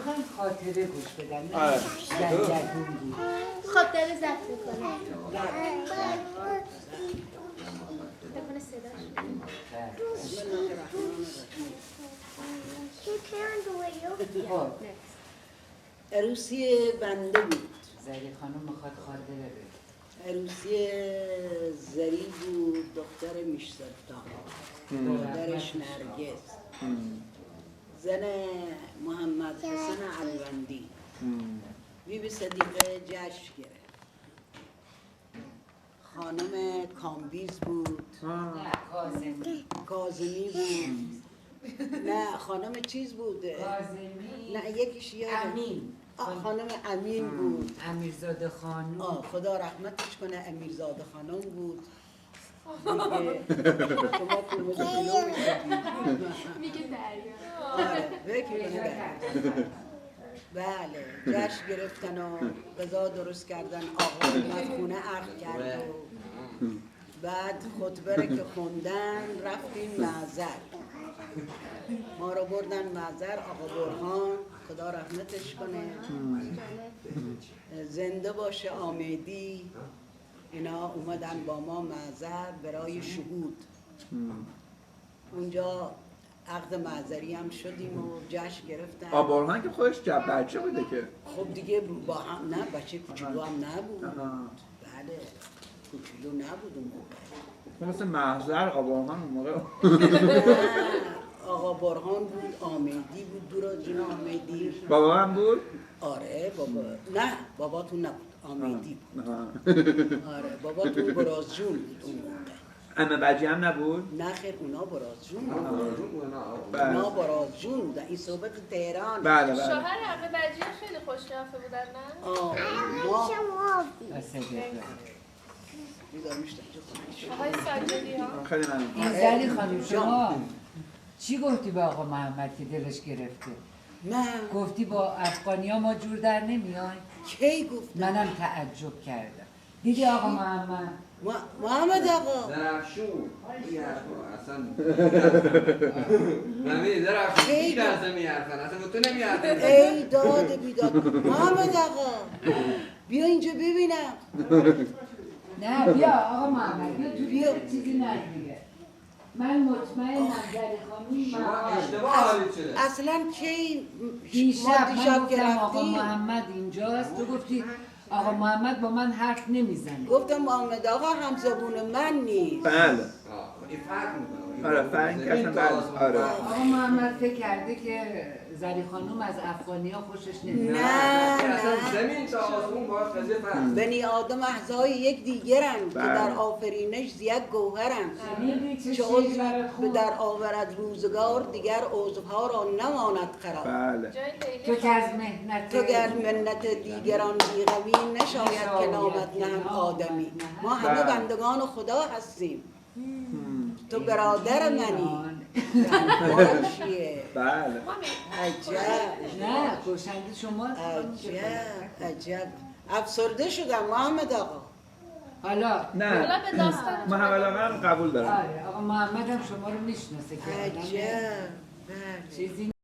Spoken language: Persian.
میخوایم خاطره گوش بدن. آره. زنجدون بود. خب داره زد میکنه بکنه صداش خب عروسی بنده بود. زری خانم میخواد خاطره بده. عروسی زری بود، دختر میشسلطان، دخترش نرگس، زن محمد حسن علوندی. بیبی صدیقه جشن گرفت. خانم کامبیز بود، نه کاظمی. کاظمی بود، نه خانم چیز بود، کاظمی. نه یکیش یادم. امین. خانم امین بود. امیرزاده خانم. خدا رحمتش کنه، امیرزاده خانم بود. دیگه شما کلمه کیلو میگه دریا آره بکنه. بله جشن گرفتن و غذا درست کردن. آقا اومد خونه عقد کرد و بعد خطبه رو که خوندن رفتیم معذر. ما رو بردن معذر. آقا برهان خدا رحمتش کنه، زنده باشه، آمیدی، اینا اومدن با ما معذر برای شهود. اونجا عقد معذری هم شدیم و جشن گرفتن. آبارهان که خودش بچه بوده که خب دیگه با هم نه، بچه کوچولو هم نبود. بله کوچولو نبود اون موقع. مثل محضر آبارهان اون موقع آقا برهان بود، آمیدی بود، دورا جون آمیدی. بابا هم بود؟ آره بابا. نه باباتون نبود، آمیدی بود. آره باباتون برازجون بود اون موقع. امه بجی هم نبود؟ نه خیر اونا برازجون بود. اونا برازجون بودن. این صحبت تهران. بله بله. شوهر عمه بجی خیلی خوشقیافه بودن نه؟ ما بیدار میشتم آقای ساجدی ها خیلی ممنون. این زری خانم شما چی گفتی به آقا محمد که دلش گرفته؟ من گفتی با افغانیا ما جور در نمیای؟ کی گفتم؟ منم تعجب کردم. دیدی آقا محمد؟ محمد آقا درخشون اصلا نمیدی درخشون کی لحظه میارفن اصلا تو نمیارفن. ای داد بیداد. محمد آقا بیا اینجا ببینم. نه بیا آقا محمد بیا تو چیزی نگیره. من مطمئنم زری خانم شما محمد اشتباه حالیت شده. اصلا کی دیشب ما من دیشب گفتم آقا گرفتیم. محمد اینجاست. تو گفتی آقا محمد با من حرف نمیزنه. گفتم محمد آقا همزبون من نیست. بله. این فرق میکنه. آره فرق کردن بعد. آره. آقا محمد فکر کرده که زری خانم از افغانیا خوشش نمیاد. نه اصلا نه زمین تا آسمون باید قضیه فرق. بنی آدم اعضای یک دیگرن که بله. در آفرینش زیاد گوهرن. میدی چه چه چیزی برات عضو خوب؟ در آورد روزگار دیگر عضوها را نماند قرار. بله. جای لیلی تو که از محنت تو گر منت دیگران بیغمی نشاید که نامت نهم آدمی. ما همه بله. بندگان خدا هستیم. تو برادر منی. ما چیه؟ بله. عجب نه گوشنده شما عجب عجب. افسرده شدم محمد آقا. حالا نه حالا به داستان محمد آقا هم قبول دارم. آره آقا محمد هم شما رو میشناسه که عجب بله. چیزی